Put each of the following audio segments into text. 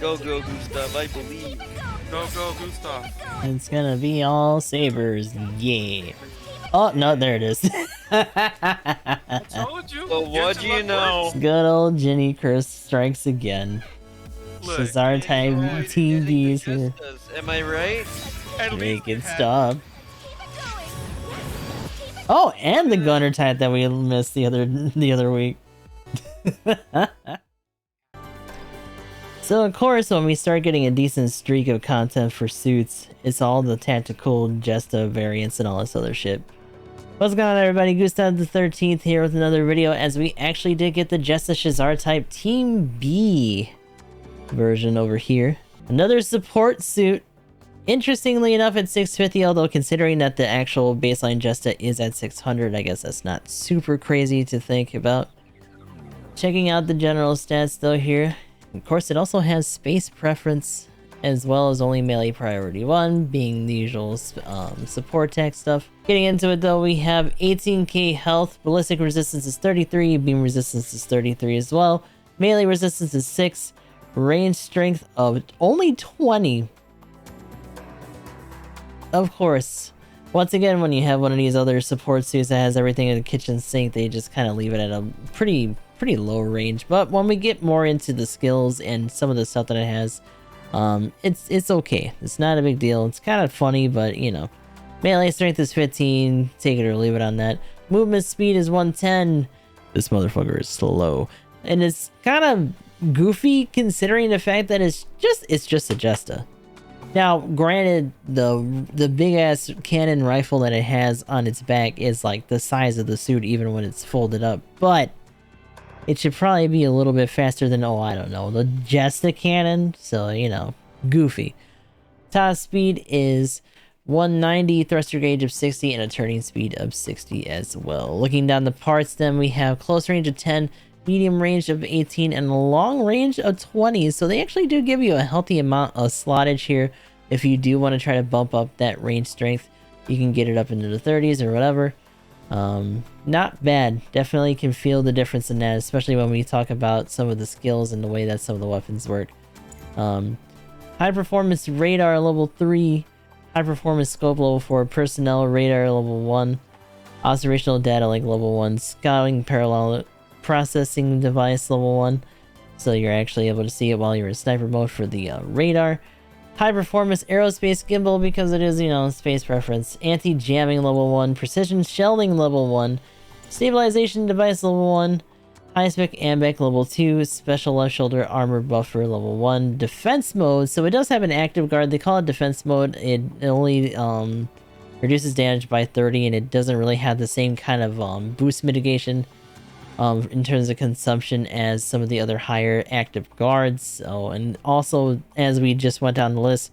Go, Gustav, I believe. Go, Gustav. It's gonna be all sabers, yeah. Oh, no, there it is. I told you. Well, what do you know? Good old Ginny curse strikes again. Look, Shezarr type Team B is here. Am I right? Make it stop. Oh, and the gunner type that we missed the other week. So of course, when we start getting a decent streak of content for suits, it's all the tactical Jesta variants and all this other shit. What's going on, everybody? Gustav the 13th here with another video, as we actually did get the Jesta Shezarr type Team B version over here. Another support suit. Interestingly enough, at 650, although considering that the actual baseline Jesta is at 600, I guess that's not super crazy to think about. Checking out the general stats though here. Of course, it also has space preference, as well as only melee priority 1, being the usual support tech stuff. Getting into it though, we have 18k health, ballistic resistance is 33, beam resistance is 33 as well, melee resistance is 6, range strength of only 20. Of course, once again, when you have one of these other support suits that has everything in the kitchen sink, they just kind of leave it at a pretty low range. But when we get more into the skills and some of the stuff that it has, it's okay. It's not a big deal. It's kind of funny, but you know, melee strength is 15. Take it or leave it on that. Movement speed is 110. This motherfucker is slow, and it's kind of goofy considering the fact that it's just a Jesta. Now, granted, the big ass cannon rifle that it has on its back is like the size of the suit even when it's folded up, but it should probably be a little bit faster than, oh, I don't know, the Jesta cannon. So, you know, goofy. Top speed is 190, thruster gauge of 60, and a turning speed of 60 as well. Looking down the parts, then we have close range of 10, medium range of 18, and long range of 20. So they actually do give you a healthy amount of slottage here. If you do want to try to bump up that range strength, you can get it up into the 30s or whatever. Not bad. Definitely can feel the difference in that, especially when we talk about some of the skills and the way that some of the weapons work. High performance radar level 3, high performance scope level 4, personnel radar level 1, observational data link level 1, scouting parallel processing device level 1, so you're actually able to see it while you're in sniper mode for the radar. High performance aerospace gimbal because it is, you know, space preference. Anti-jamming level 1, precision shelling level 1, stabilization device level 1, high spec ambec level 2, special left shoulder armor buffer level 1, defense mode. So it does have an active guard. They call it defense mode. It only reduces damage by 30, and it doesn't really have the same kind of boost mitigation in terms of consumption as some of the other higher active guards. So, and also, as we just went down the list,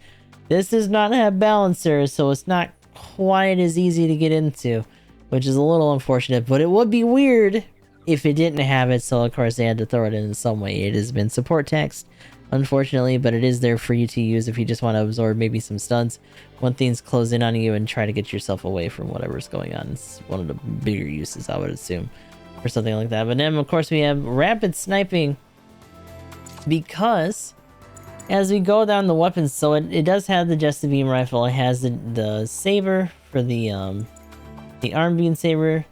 this does not have balancers, so it's not quite as easy to get into, which is a little unfortunate, but it would be weird if it didn't have it. So of course they had to throw it in some way. It has been support text, unfortunately, but it is there for you to use if you just want to absorb maybe some stuns when things close in on you and try to get yourself away from whatever's going on. It's one of the bigger uses, I would assume, or something like that. But then of course we have rapid sniping, because as we go down the weapons, so it does have the Jesta beam rifle. It has the saber for the arm beam saber.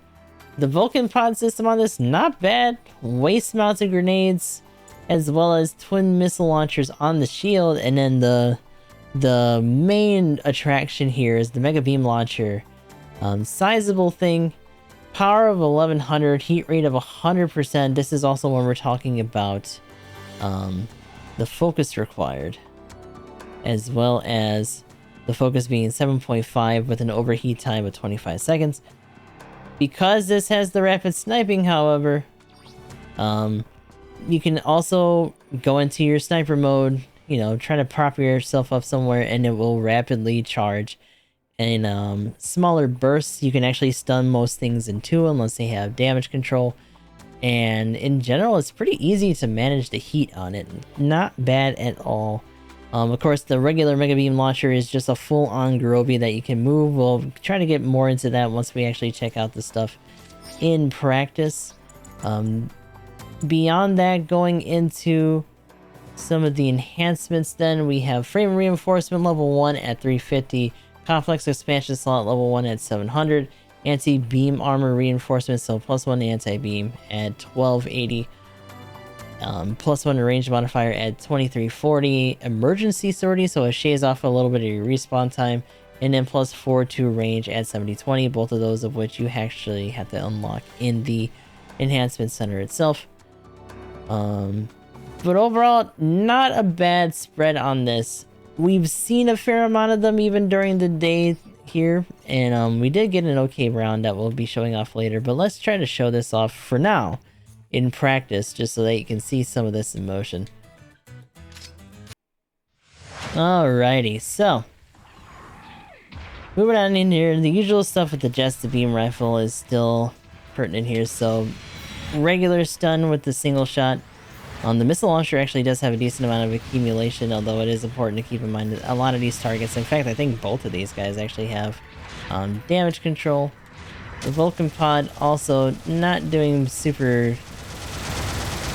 The Vulcan pod system on this, not bad. Waist mounted grenades, as well as twin missile launchers on the shield. And then the main attraction here is the mega beam launcher. Sizable thing. Power of 1100, heat rate of 100%. This is also when we're talking about the focus required, as well as the focus being 7.5 with an overheat time of 25 seconds. Because this has the rapid sniping, however, you can also go into your sniper mode, you know, try to prop yourself up somewhere, and it will rapidly charge. In smaller bursts, you can actually stun most things in 2 unless they have damage control. And in general, it's pretty easy to manage the heat on it. Not bad at all. Of course, the regular Mega Beam Launcher is just a full-on Groby that you can move. We'll try to get more into that once we actually check out the stuff in practice. Beyond that, going into some of the enhancements then, we have frame reinforcement level 1 at 350, complex expansion slot level 1 at 700, anti-beam armor reinforcement, so +1 anti-beam at 1280, +1 range modifier at 2340, emergency sortie, so it shaves off a little bit of your respawn time, and then +4 to range at 7020, both of those of which you actually have to unlock in the enhancement center itself. But overall, not a bad spread on this. We've seen a fair amount of them even during the day here, and we did get an okay round that we'll be showing off later, but let's try to show this off for now in practice, just so that you can see some of this in motion. Alrighty, so moving on in here, the usual stuff with the Jesta beam rifle is still pertinent here, so regular stun with the single shot. The missile launcher actually does have a decent amount of accumulation, although it is important to keep in mind that a lot of these targets, in fact I think both of these guys actually have damage control. The Vulcan pod also not doing super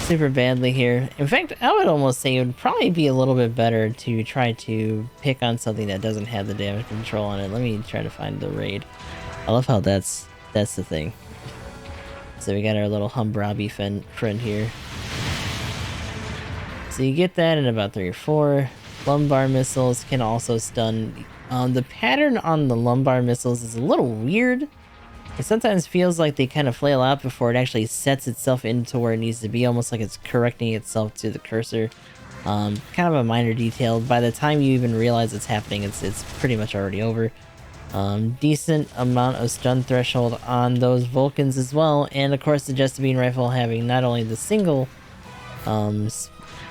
badly here. In fact, I would almost say it would probably be a little bit better to try to pick on something that doesn't have the damage control on it. Let me try to find the raid. I love how that's the thing. So we got our little Humbrabi friend here. So you get that in about 3 or 4. Lumbar missiles can also stun. The pattern on the lumbar missiles is a little weird. It sometimes feels like they kind of flail out before it actually sets itself into where it needs to be, almost like it's correcting itself to the cursor. Kind of a minor detail. By the time you even realize it's happening, it's pretty much already over. Decent amount of stun threshold on those Vulcans as well, and of course the Jesta beam rifle having not only the single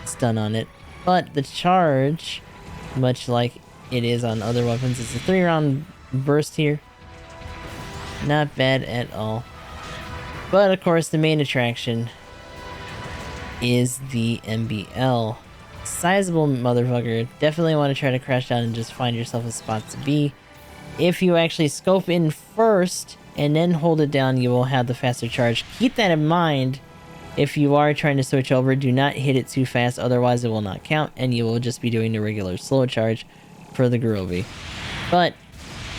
stun on it, but the charge, much like it is on other weapons. It's a 3-round burst here. Not bad at all. But of course the main attraction is the MBL. Sizable motherfucker. Definitely want to try to crash down and just find yourself a spot to be. If you actually scope in first and then hold it down, you will have the faster charge. Keep that in mind. If you are trying to switch over, do not hit it too fast, otherwise it will not count, and you will just be doing the regular slow charge for the Groovy. But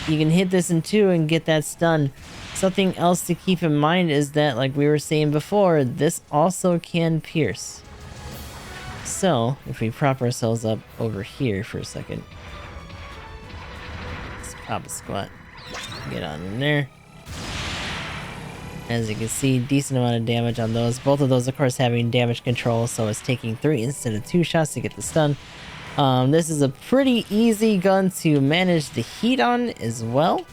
you can hit this in 2 and get that stun. Something else to keep in mind is that, like we were saying before, this also can pierce. So, if we prop ourselves up over here for a second. Let's pop a squat. Get on in there. As you can see, decent amount of damage on those. Both of those, of course, having damage control, so it's taking 3 instead of 2 shots to get the stun. This is a pretty easy gun to manage the heat on as well.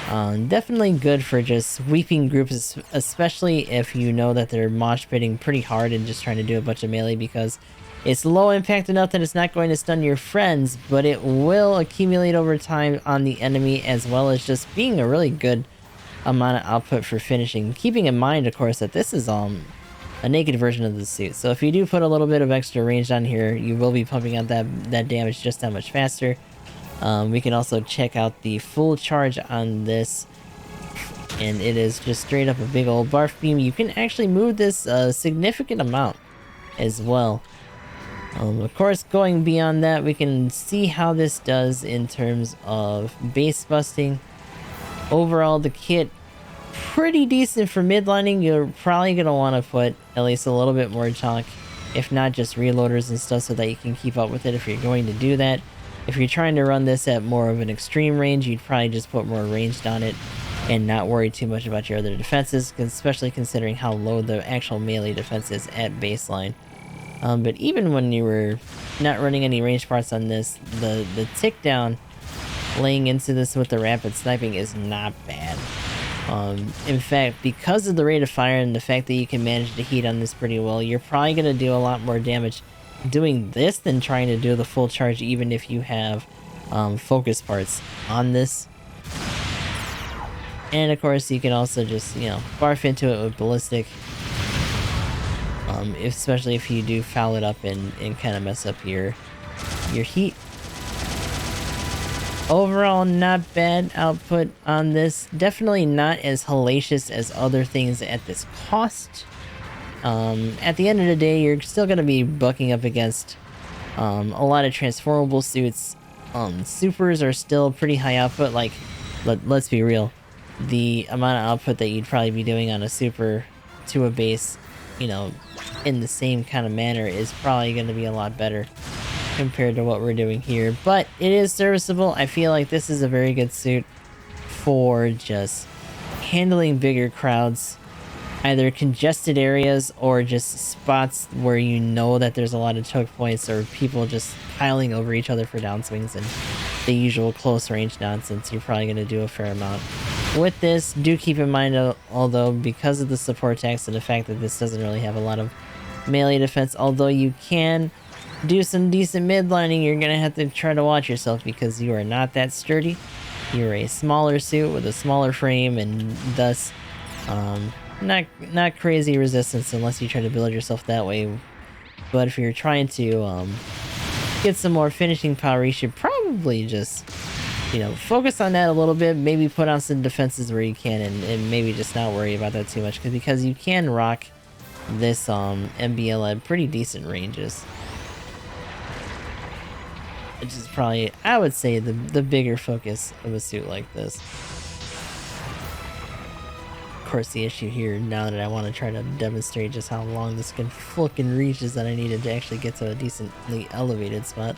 Definitely good for just sweeping groups, especially if you know that they're mosh pitting pretty hard and just trying to do a bunch of melee, because it's low impact enough that it's not going to stun your friends, but it will accumulate over time on the enemy, as well as just being a really good amount of output for finishing. Keeping in mind, of course, that this is a naked version of the suit, so if you do put a little bit of extra range on here, you will be pumping out that damage just that much faster. We can also check out the full charge on this, and it is just straight up a big old barf beam. You can actually move this a significant amount as well. Of course, going beyond that, we can see how this does in terms of base busting. Overall, the kit, pretty decent for midlining. You're probably going to want to put at least a little bit more chunk, if not just reloaders and stuff, so that you can keep up with it if you're going to do that. If you're trying to run this at more of an extreme range, you'd probably just put more ranged on it and not worry too much about your other defenses, especially considering how low the actual melee defense is at baseline. But even when you were not running any range parts on this, the tick down laying into this with the rapid sniping is not bad. In fact, because of the rate of fire and the fact that you can manage the heat on this pretty well, you're probably going to do a lot more damage doing this than trying to do the full charge, even if you have focus parts on this. And of course, you can also just, you know, barf into it with ballistic, especially if you do foul it up and kind of mess up your heat. Overall, not bad output on this. Definitely not as hellacious as other things at this cost. At the end of the day, you're still going to be bucking up against a lot of transformable suits. Supers are still pretty high output. Like, let's be real, the amount of output that you'd probably be doing on a super to a base, you know, in the same kind of manner is probably going to be a lot better compared to what we're doing here. But it is serviceable. I feel like this is a very good suit for just handling bigger crowds, either congested areas or just spots where you know that there's a lot of choke points or people just piling over each other for downswings and the usual close range nonsense. You're probably going to do a fair amount. With this, do keep in mind, although because of the support tax and the fact that this doesn't really have a lot of melee defense, although you can do some decent midlining, you're going to have to try to watch yourself because you are not that sturdy. You're a smaller suit with a smaller frame and thus not crazy resistance unless you try to build yourself that way. But if you're trying to get some more finishing power, you should probably just, you know, focus on that a little bit. Maybe put on some defenses where you can, and maybe just not worry about that too much, because you can rock this MBL at pretty decent ranges. Which is probably, I would say, the bigger focus of a suit like this. Of course, the issue here, now that I want to try to demonstrate just how long this can fucking reach, is that I needed to actually get to a decently elevated spot.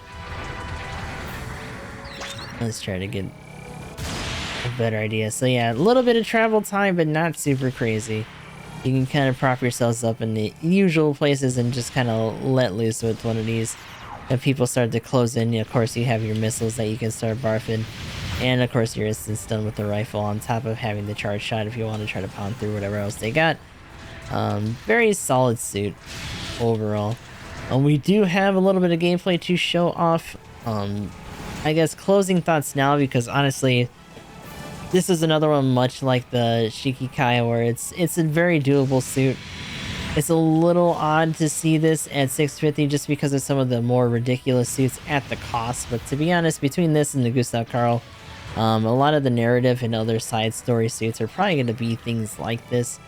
Let's try to get a better idea. So yeah, a little bit of travel time, but not super crazy. You can kind of prop yourselves up in the usual places and just kind of let loose with one of these. If people start to close in, of course you have your missiles that you can start barfing. And of course your instant stun with the rifle on top of having the charge shot if you want to try to pound through whatever else they got. Very solid suit overall. We do have a little bit of gameplay to show off. I guess closing thoughts now, because honestly, this is another one much like the Shikikai where it's a very doable suit. It's a little odd to see this at 650 just because of some of the more ridiculous suits at the cost, but to be honest, between this and the Gustav Karl, a lot of the narrative and other side story suits are probably going to be things like this.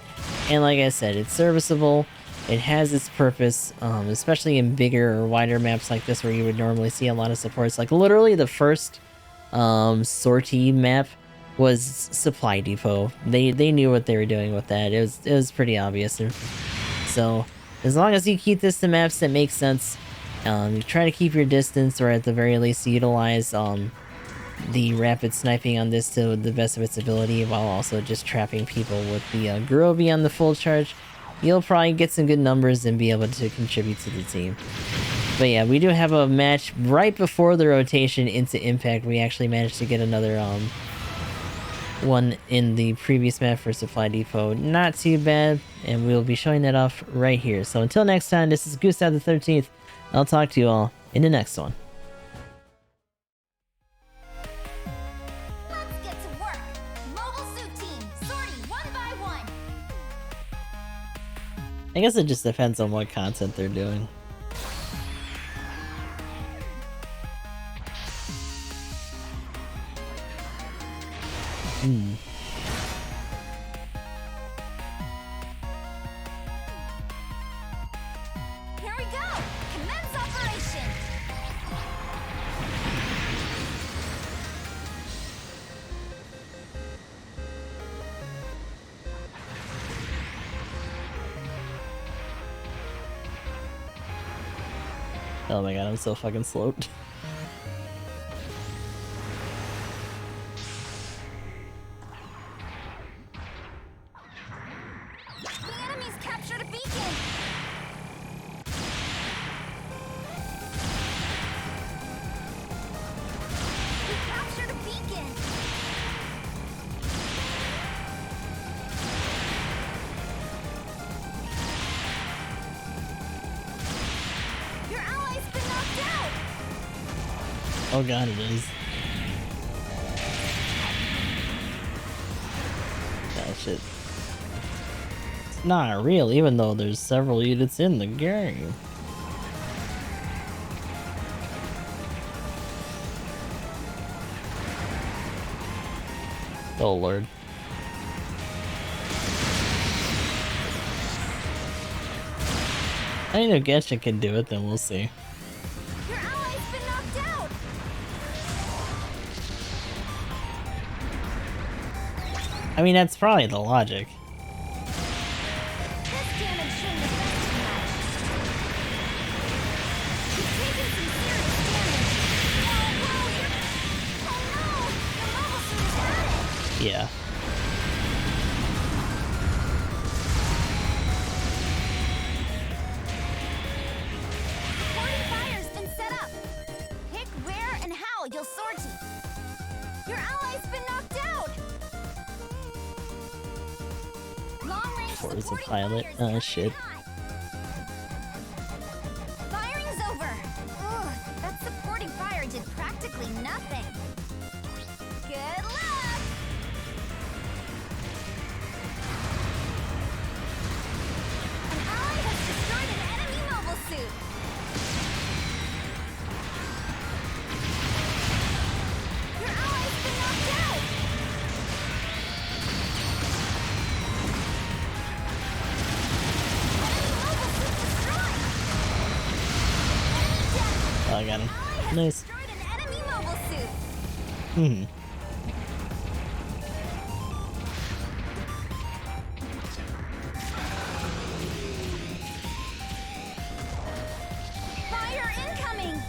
And like I said, it's serviceable, it has its purpose, especially in bigger or wider maps like this where you would normally see a lot of supports. Like literally the first sortie map was Supply Depot. They knew what they were doing with that. It was pretty obvious. So as long as you keep this to maps that make sense, you try to keep your distance, or at the very least utilize the rapid sniping on this to the best of its ability, while also just trapping people with the Gurobi on the full charge, you'll probably get some good numbers and be able to contribute to the team. But yeah, we do have a match right before the rotation into Impact. We actually managed to get another one in the previous map for Supply Depot. Not too bad, and we'll be showing that off right here. So until next time, this is Gustav the 13th. I'll talk to you all in the next one. Let's get to work. Mobile suit team, sortie 1 by 1. I guess it just depends on what content they're doing. Here we go. Commence operation. Oh my god, I'm so fucking sloped. The enemies captured a beacon. We captured a beacon. Your ally's been knocked out. Oh god, it is. That shit. It's not real, even though there's several units in the game. Oh lord. I know Genshin can do it, then we'll see. Your ally's been knocked out. I mean, that's probably the logic. This damage shouldn't affect you much. You've taken some serious damage. Oh no! The mobile suit is at it. Yeah. Supporting fire's been set up. Pick where and how you'll sortie. Your ally's been knocked out. Long range Forza supporting pilot. fire's Oh, coming shit. in hot. Firing's over. Ugh, that supporting fire did practically nothing. Good luck. An ally has destroyed an enemy mobile suit. Your ally's been knocked out. Enemy mobile suit destroyed. Enemy death. Oh, I got him. Ally has Nice. destroyed an enemy mobile suit. Hmm. Fire incoming.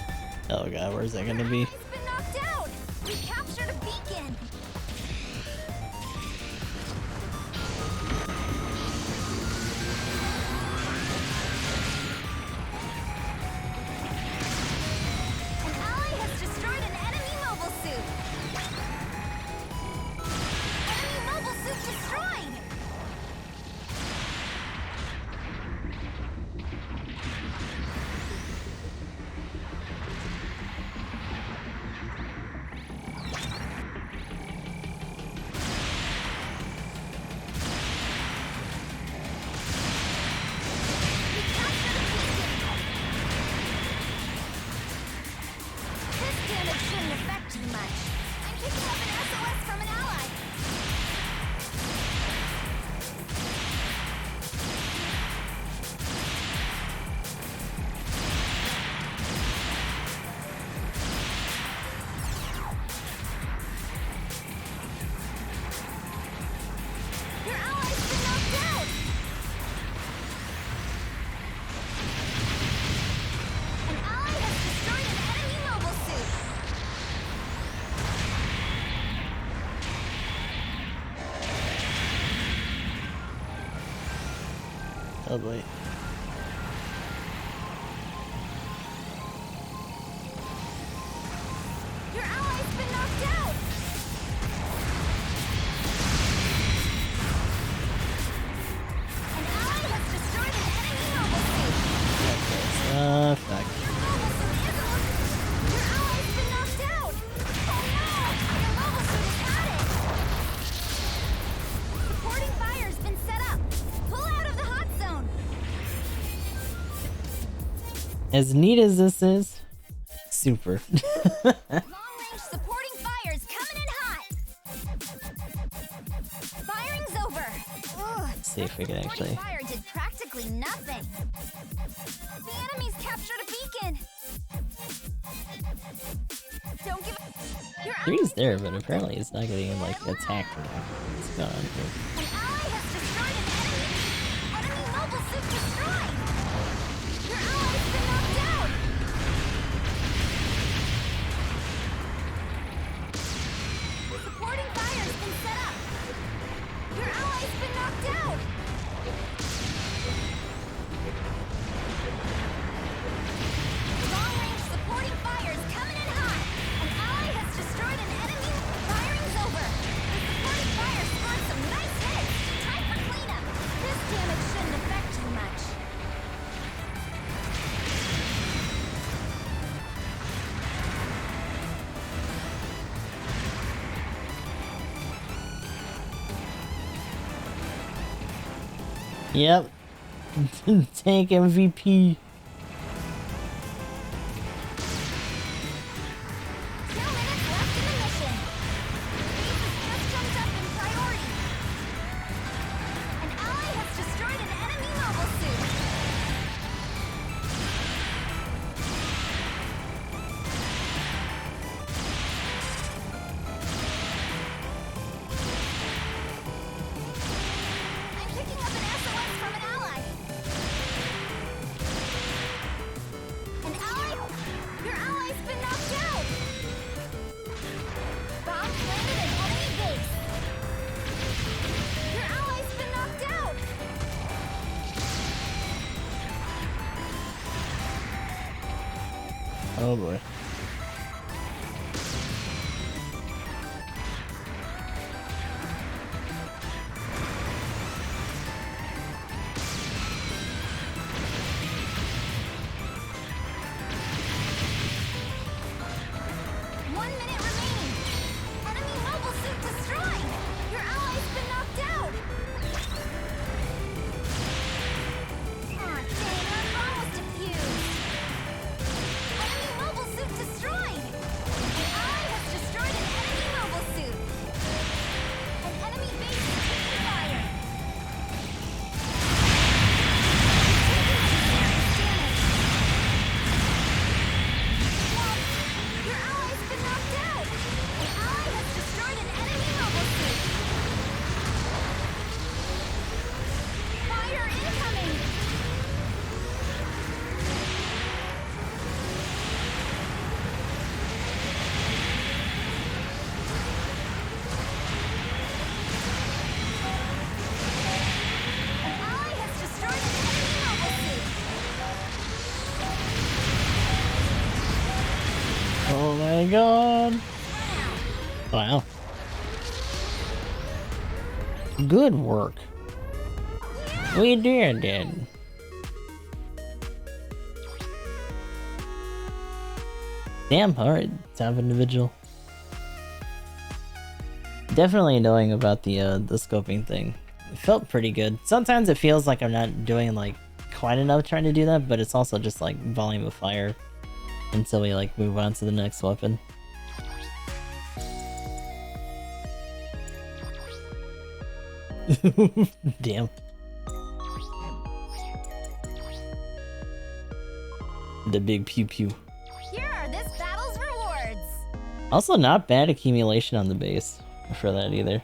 Oh god, where's that gonna be? He's been knocked out. We captured a beacon. An ally has destroyed an enemy mobile suit. Enemy mobile suit destroyed. We captured a beacon. This damage shouldn't affect you much. I'm picking up an SOS from an ally. Your ally's been knocked out. An ally has destroyed an enemy mobile suit. Oh boy. Your ally's been knocked out. An ally has destroyed an enemy mobile suit. Fuck. Your mobile suit isn't looking. Your ally's been knocked out. Oh no! Your mobile suit is at it. Supporting fire's been set up. Pull out of the hot zone. As neat as this is, super. Long-range supporting fire's coming in hot. Firing's over. Ugh, See if we can supporting actually. fire did practically nothing. The enemy's captured a beacon. Don't give up. Your Three's there, but apparently it's not getting like attacked or anything. What's going on here? An ally has destroyed an enemy. Enemy mobile suit destroyed. Your ally's been knocked out. Supporting fire's been set up. Your ally's been knocked out. Long-range supporting fire's coming in hot. An ally has destroyed an enemy. Firing's over. The supporting fire scored some nice hits. Time for cleanup. This damage shouldn't affect you much. Yep. Tank MVP. 2 minutes left in the mission. Base is just jumped up in priority. An ally has destroyed an enemy mobile suit. Oh boy. One minute remaining. Enemy mobile suit destroyed. Your ally's been knocked out. Aw, dang, our bomb was defused. Enemy mobile suit destroyed. An ally has destroyed an enemy mobile suit. An enemy base is taking fire. Your ally's been knocked out! An ally has destroyed an enemy mobile suit! Fire incoming! An ally has destroyed an enemy mobile suit! Oh my god. Wow. Good work. We did it. Damn, alright, top individual. Definitely annoying about the scoping thing. It felt pretty good. Sometimes it feels like I'm not doing like quite enough trying to do that, but it's also just like volume of fire until we like move on to the next weapon. Damn. The big pew pew. Here are this battle's rewards! Also not bad accumulation on the base for that either.